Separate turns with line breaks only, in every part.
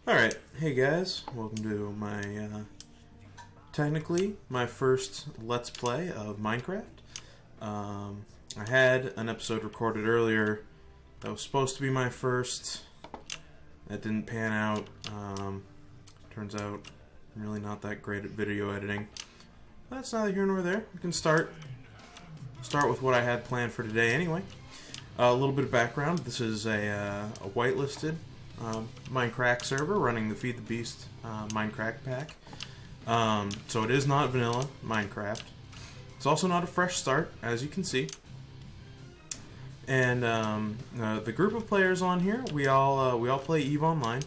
Alright, hey guys, welcome to my, technically, my first Let's Play of Minecraft. I had an episode recorded earlier that was supposed to be my first. That didn't pan out. Turns out I'm really not that great at video editing. That's neither here nor there. We can start with what I had planned for today anyway. A little bit of background. This is a whitelisted Minecraft server running the Feed the Beast Minecraft pack. So it is not vanilla Minecraft. It's also not a fresh start, as you can see. And the group of players on here, we all play EVE Online,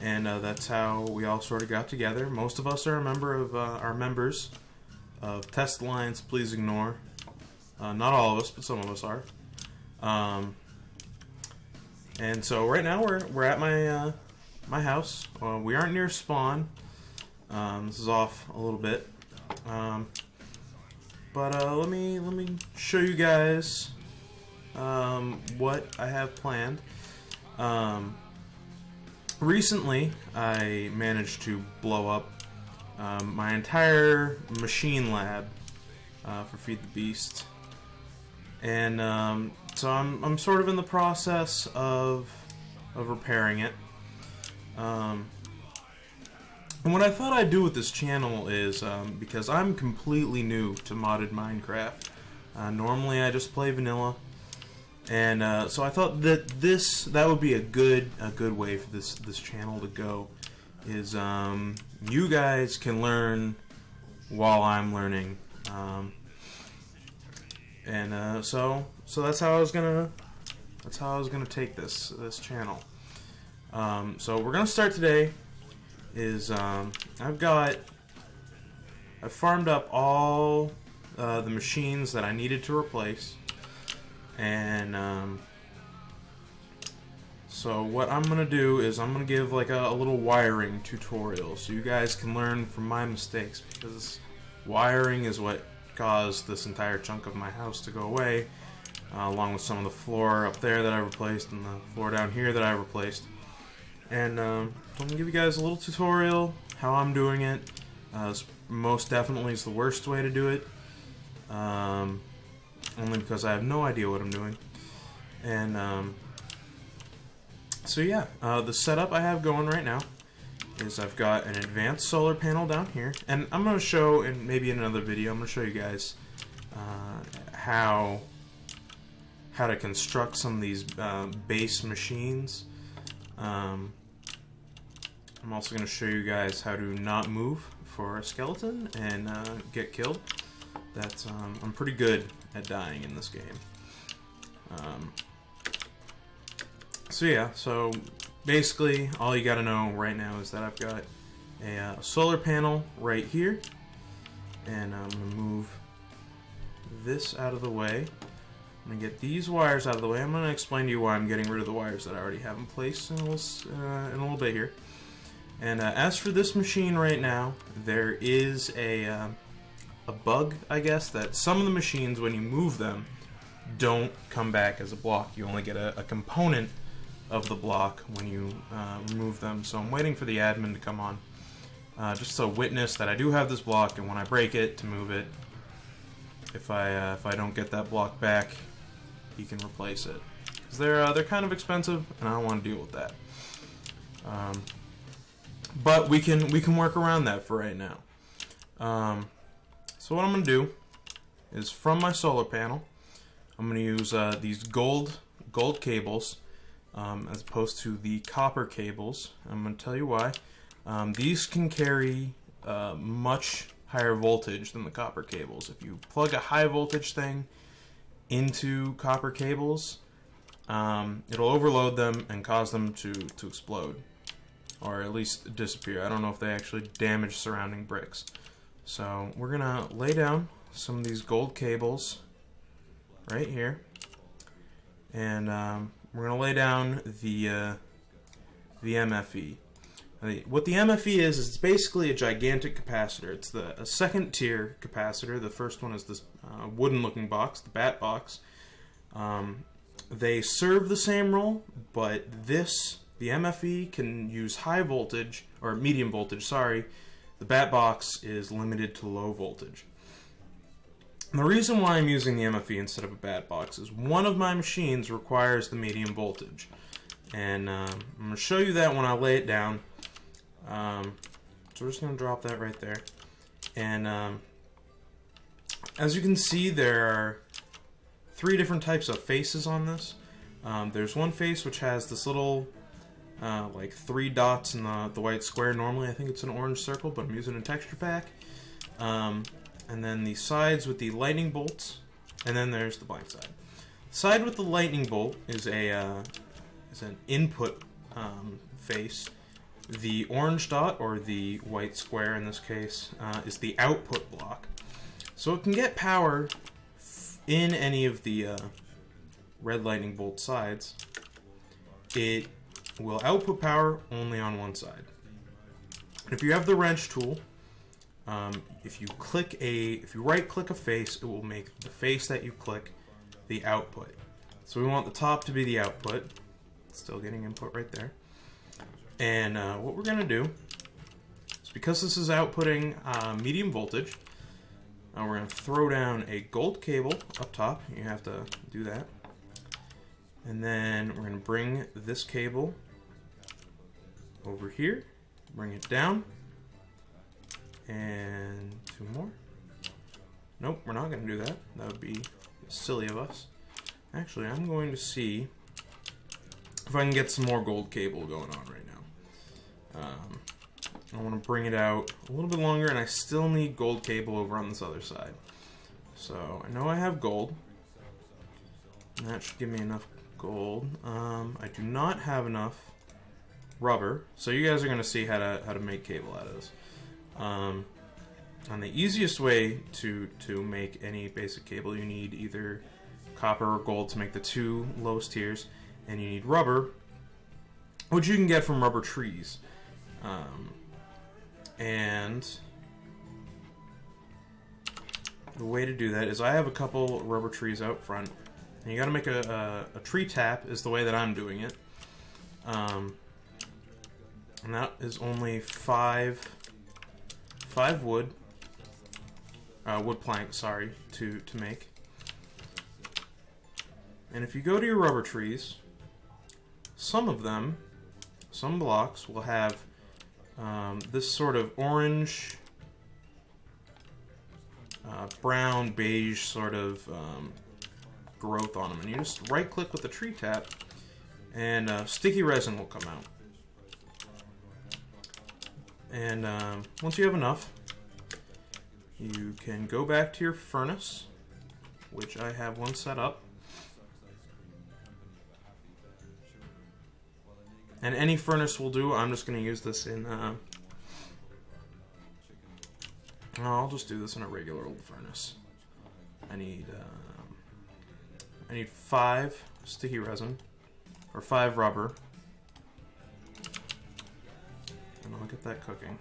and that's how we all sort of got together. Most of us are members of Test Alliance. Please ignore. Not all of us, but some of us are. And so right now we're at my house. We aren't near spawn. This is off a little bit. But let me show you guys what I have planned. Recently I managed to blow up my entire machine lab for Feed the Beast. And so I'm sort of in the process of repairing it. And what I thought I'd do with this channel is, because I'm completely new to modded Minecraft. Normally I just play vanilla, and so I thought that that would be a good way for this channel to go. Is you guys can learn while I'm learning. So that's how I was gonna take this channel. So we're gonna start today. I've farmed up all the machines that I needed to replace, and so what I'm gonna do is I'm gonna give like a little wiring tutorial so you guys can learn from my mistakes, because wiring is what caused this entire chunk of my house to go away, along with some of the floor up there that I replaced and the floor down here that I replaced. And I'm going to give you guys a little tutorial how I'm doing it. Most definitely is the worst way to do it, only because I have no idea what I'm doing. And so yeah, the setup I have going right now is I've got an advanced solar panel down here, and I'm going to show, in maybe in another video, I'm going to show you guys how to construct some of these base machines. I'm also going to show you guys how to not move for a skeleton and get killed. That's I'm pretty good at dying in this game. So yeah, so basically all you got to know right now is that I've got a solar panel right here, and I'm going to move this out of the way. I'm going to get these wires out of the way. I'm going to explain to you why I'm getting rid of the wires that I already have in place in a little bit here. And as for this machine right now, there is a bug, I guess, that some of the machines, when you move them, don't come back as a block. You only get a component of the block when you remove them. So I'm waiting for the admin to come on, just to witness that I do have this block, and when I break it, to move it. If I don't get that block back, he can replace it, because they're kind of expensive, and I don't want to deal with that. But we can work around that for right now. So what I'm going to do is, from my solar panel, I'm going to use these gold cables as opposed to the copper cables. I'm going to tell you why. These can carry much higher voltage than the copper cables. If you plug a high voltage thing into copper cables, it'll overload them and cause them to explode, or at least disappear. I don't know if they actually damage surrounding bricks. So we're gonna lay down some of these gold cables right here, and we're gonna lay down the MFE. What the MFE is it's basically a gigantic capacitor. It's a second tier capacitor. The first one is this wooden looking box, the bat box. They serve the same role, but the the MFE can use high voltage, or medium voltage, sorry. The bat box is limited to low voltage. And the reason why I'm using the MFE instead of a bat box is one of my machines requires the medium voltage. And I'm going to show you that when I lay it down. So we're just going to drop that right there. And as you can see, there are 3 different types of faces on this. There's one face which has this little like 3 dots in the white square. Normally I think it's an orange circle, but I'm using a texture pack. And then the sides with the lightning bolts, and then there's the blank side. The side with the lightning bolt is an input face. The orange dot, or the white square in this case, is the output block. So it can get power in any of the red lightning bolt sides. It will output power only on one side. If you have the wrench tool, if you right click a face, it will make the face that you click the output. So we want the top to be the output. Still getting input right there. And what we're going to do is, because this is outputting medium voltage, we're going to throw down a gold cable up top. You have to do that. And then we're going to bring this cable over here, bring it down, and 2 more. Nope, we're not going to do that. That would be silly of us. Actually, I'm going to see if I can get some more gold cable going on right now. I want to bring it out a little bit longer, and I still need gold cable over on this other side. So I know I have gold, and that should give me enough gold. I do not have enough rubber, so you guys are going to see how to make cable out of this. And the easiest way to make any basic cable, you need either copper or gold to make the 2 lowest tiers, and you need rubber, which you can get from rubber trees. And the way to do that is, I have a couple rubber trees out front, and you got to make a tree tap is the way that I'm doing it. And that is only 5 wood planks, sorry, to make. And if you go to your rubber trees, some blocks will have this sort of orange, brown, beige sort of growth on them. And you just right click with the tree tap, and sticky resin will come out. And once you have enough, you can go back to your furnace, which I have one set up. And any furnace will do. I'm just going to use this in... I'll just do this in a regular old furnace. I need 5 sticky resin, or 5 rubber. And I'll get that cooking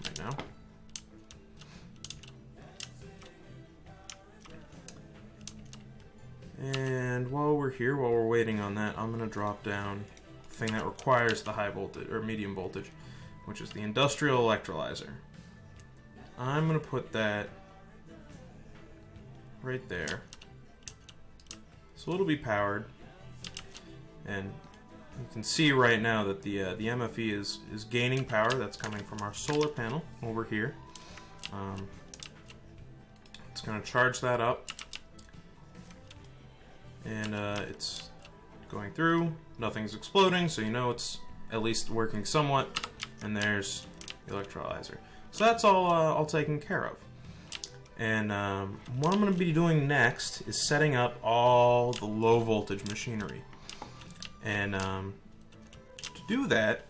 right now. And while we're waiting on that, I'm going to drop down the thing that requires the high voltage, or medium voltage, which is the industrial electrolyzer. I'm going to put that right there. So it'll be powered. And you can see right now that the MFE is gaining power. That's coming from our solar panel over here. It's going to charge that up. And it's going through. Nothing's exploding, so you know it's at least working somewhat. And there's the electrolyzer. So that's all taken care of. And what I'm going to be doing next is setting up all the low voltage machinery. And to do that,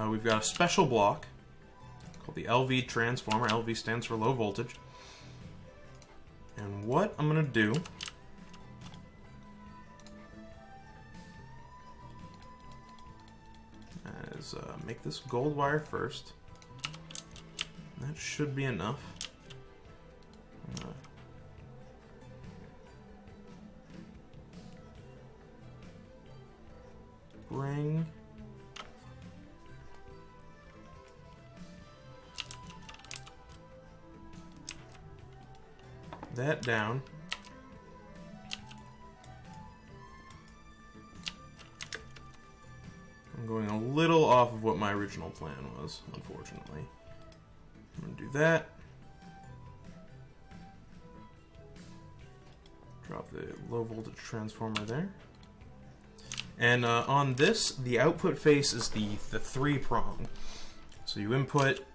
we've got a special block called the LV transformer. LV stands for low voltage. And what I'm going to do is make this gold wire first. That should be enough. bring that down. I'm going a little off of what my original plan was, unfortunately. I'm going to do that. Drop the low voltage transformer there. And on this, the output face is the 3-prong. So you input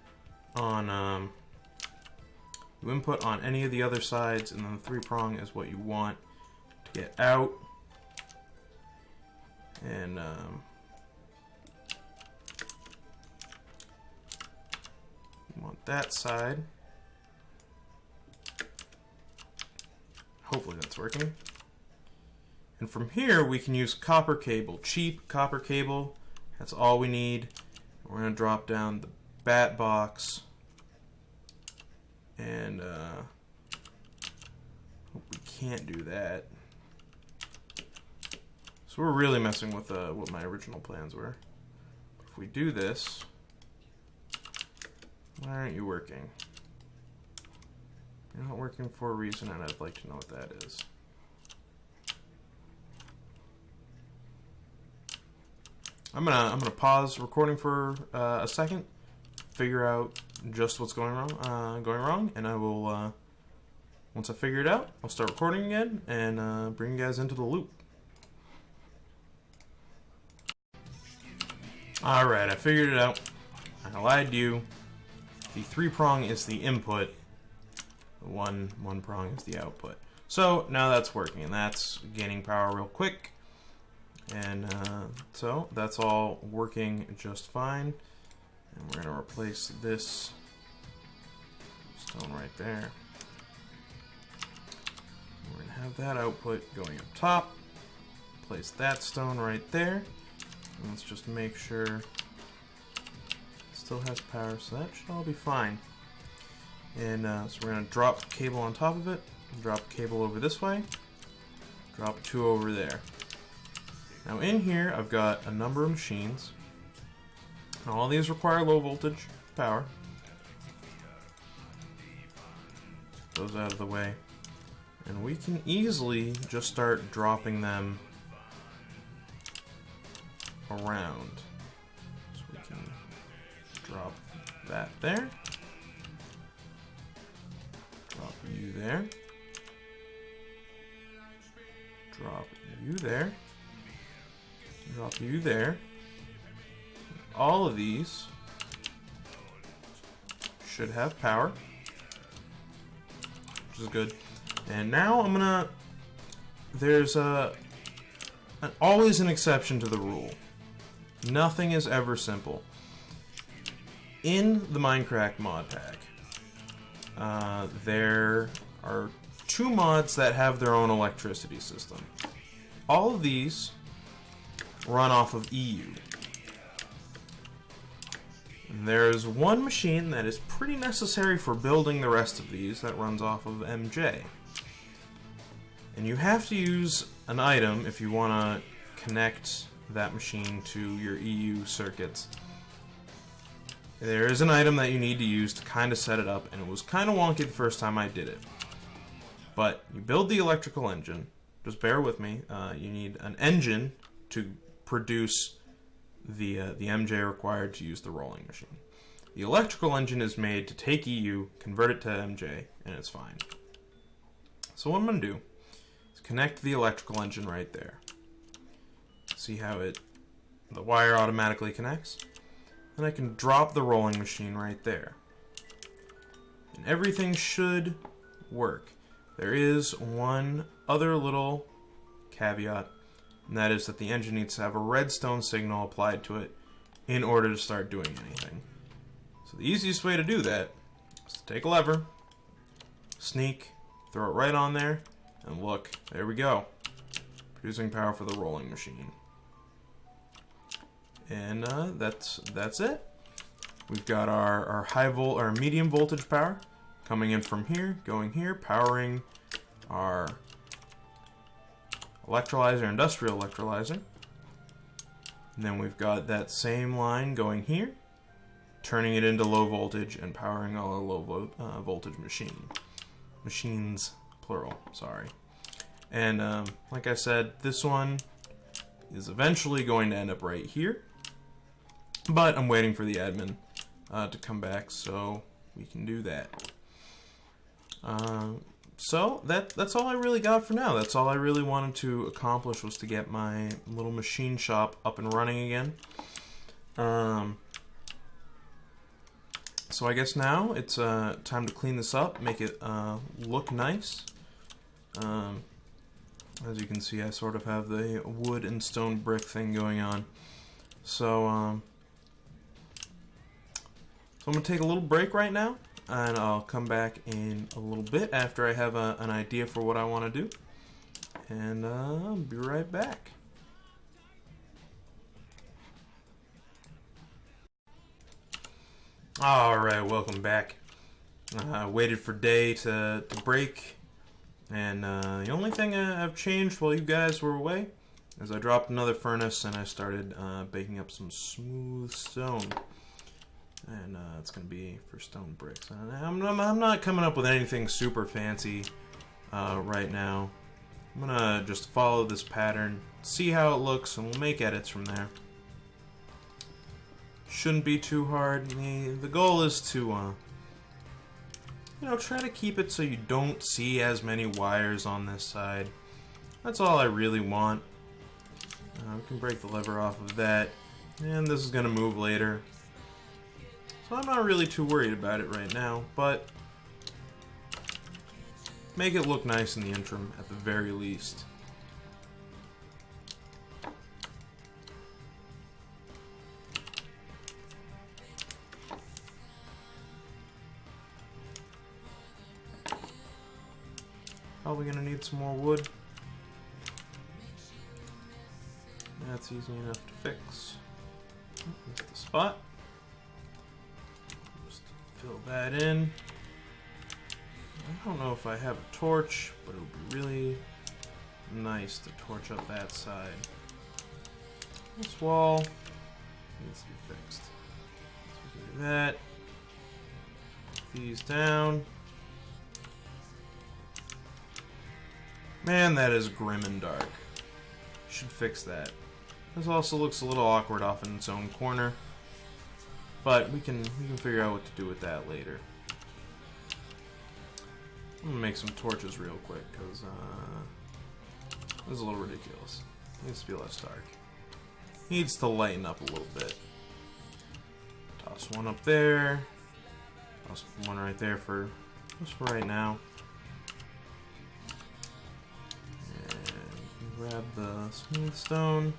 on any of the other sides, and then the 3-prong is what you want to get out. And you want that side. Hopefully that's working. And from here we can use copper cable, cheap copper cable. That's all we need. We're going to drop down the bat box, and hope we can't do that. So we're really messing with what my original plans were. If we do this, why aren't you working? You're not working for a reason, and I'd like to know what that is. I'm gonna pause recording for a second, figure out just what's going wrong, and I will once I figure it out, I'll start recording again and bring you guys into the loop. All right, I figured it out. I lied to you. The 3-prong is the input. The one prong is the output. So now that's working, and that's gaining power real quick. And so that's all working just fine. And we're going to replace this stone right there. We're going to have that output going up top. Place that stone right there. And let's just make sure it still has power, so that should all be fine. And so we're going to drop cable on top of it, drop cable over this way, drop 2 over there. Now in here I've got a number of machines. All these require low voltage power. Those out of the way. And we can easily just start dropping them around. So we can drop that there. Drop you there. Drop you there. Drop you there. All of these should have power, which is good. And now I'm gonna. There's always an exception to the rule. Nothing is ever simple. In the Minecraft mod pack, there are 2 mods that have their own electricity system. All of these run off of EU. There's one machine that is pretty necessary for building the rest of these that runs off of MJ. And you have to use an item if you want to connect that machine to your EU circuits. There is an item that you need to use to kind of set it up, and it was kind of wonky the first time I did it. But you build the electrical engine. Just bear with me. You need an engine to produce the MJ required to use the rolling machine. The electrical engine is made to take EU, convert it to MJ, and it's fine. So what I'm going to do is connect the electrical engine right there. See how the wire automatically connects? Then I can drop the rolling machine right there. And everything should work. There is one other little caveat, and that is that the engine needs to have a redstone signal applied to it in order to start doing anything. So the easiest way to do that is to take a lever, sneak, throw it right on there, and look, there we go. Producing power for the rolling machine. And that's it. We've got our medium voltage power coming in from here, going here, powering our electrolyzer, industrial electrolyzer. And then we've got that same line going here, turning it into low voltage and powering all our low voltage machines, plural, sorry. And like I said, this one is eventually going to end up right here, but I'm waiting for the admin to come back so we can do that. So that's all I really got for now. That's all I really wanted to accomplish, was to get my little machine shop up and running again. So I guess now it's time to clean this up, make it look nice. As you can see, I sort of have the wood and stone brick thing going on. So I'm going to take a little break right now, and I'll come back in a little bit after I have an idea for what I want to do. And I'll be right back. Alright, welcome back. I waited for day to break, and the only thing I've changed while you guys were away is I dropped another furnace and I started baking up some smooth stone. And it's going to be for stone bricks. I'm not coming up with anything super fancy right now. I'm going to just follow this pattern, see how it looks, and we'll make edits from there. Shouldn't be too hard. The goal is to, you know, try to keep it so you don't see as many wires on this side. That's all I really want. We can break the lever off of that, and this is going to move later. So I'm not really too worried about it right now, but make it look nice in the interim at the very least. Probably gonna need some more wood. That's easy enough to fix. That's the spot. Just fill that in. I don't know if I have a torch, but it would be really nice to torch up that side. This wall needs to be fixed. So we can do that. These down. Man, that is grim and dark. Should fix that. This also looks a little awkward off in its own corner, but we can figure out what to do with that later. I'm gonna make some torches real quick because this is a little ridiculous. It needs to be less dark. Needs to lighten up a little bit. Toss one up there. Toss one right there for just for right now. Grab the smooth stone,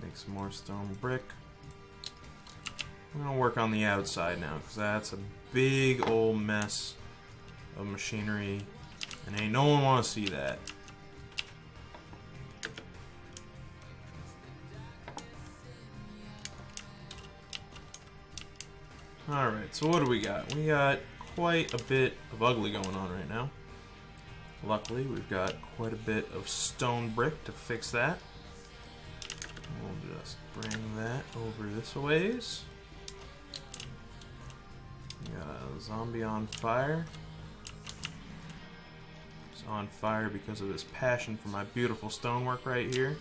make some more stone brick. I'm gonna work on the outside now because that's a big old mess of machinery, and ain't no one want to see that. Alright, so what do we got? We got quite a bit of ugly going on right now. Luckily, we've got quite a bit of stone brick to fix that. We'll just bring that over this ways. We got a zombie on fire. He's on fire because of his passion for my beautiful stonework right here.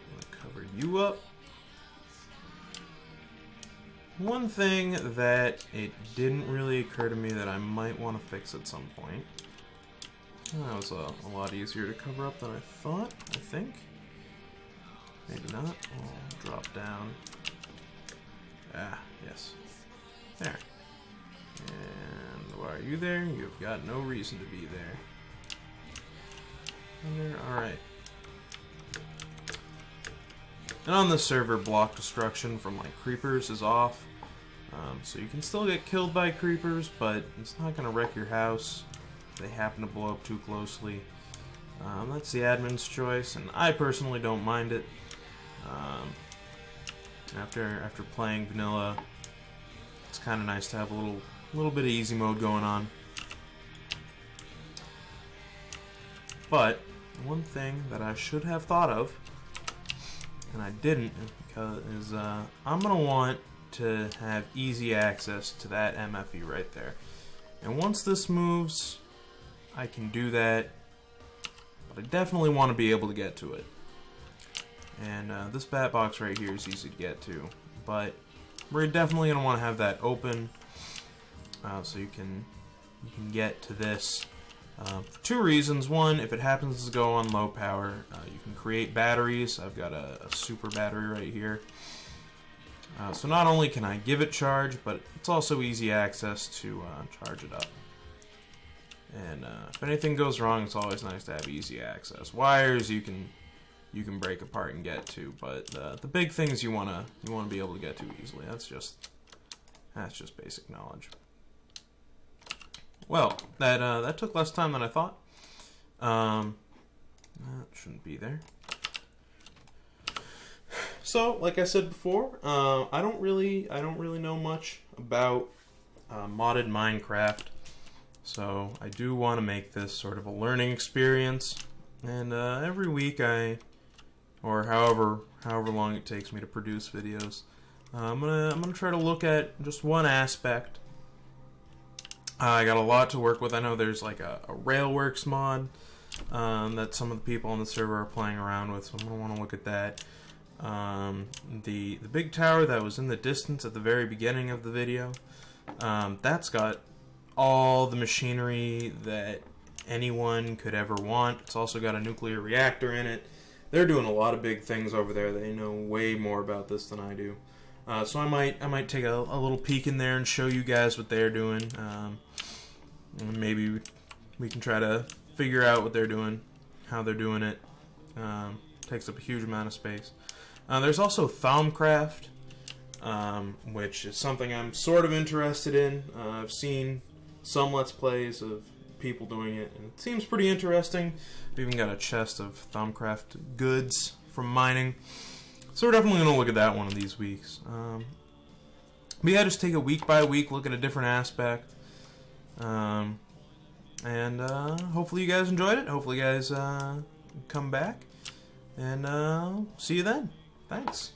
I'm gonna cover you up. One thing that it didn't really occur to me that I might want to fix at some point. That was a lot easier to cover up than I thought, I think. Maybe not. I'll drop down. Ah, yes. There. And why are you there? You've got no reason to be there. And there, alright. And on the server, block destruction from like creepers is off. So you can still get killed by creepers, but it's not going to wreck your house if they happen to blow up too closely. That's the admin's choice, and I personally don't mind it. After playing vanilla, it's kind of nice to have a little bit of easy mode going on. But one thing that I should have thought of, and I didn't, is I'm going to want to have easy access to that MFE right there. And once this moves, I can do that, but I definitely want to be able to get to it. And this bat box right here is easy to get to, but we're definitely going to want to have that open so you can get to this for two reasons. One, if it happens to go on low power, you can create batteries. I've got a super battery right here. So not only can I give it charge, but it's also easy access to charge it up. And if anything goes wrong, it's always nice to have easy access. Wires you can break apart and get to, but the big things you wanna be able to get to easily. That's just basic knowledge. Well, that took less time than I thought. That shouldn't be there. So, like I said before, I don't really know much about modded Minecraft. So I do want to make this sort of a learning experience, and every week or however long it takes me to produce videos, I'm gonna try to look at just one aspect. I got a lot to work with. I know there's like a Railworks mod that some of the people on the server are playing around with, so I'm gonna want to look at that. The big tower that was in the distance at the very beginning of the video, that's got all the machinery that anyone could ever want. It's also got a nuclear reactor in it. They're doing a lot of big things over there. They know way more about this than I do. So I might take a little peek in there and show you guys what they're doing. Maybe we can try to figure out what they're doing, how they're doing it. Takes up a huge amount of space. There's also Thaumcraft, which is something I'm sort of interested in. I've seen some Let's Plays of people doing it, and it seems pretty interesting. I've even got a chest of Thaumcraft goods from mining. So we're definitely going to look at that one of these weeks. But yeah, just take a week by week look at a different aspect. And hopefully you guys enjoyed it. Hopefully you guys come back. And see you then. Thanks.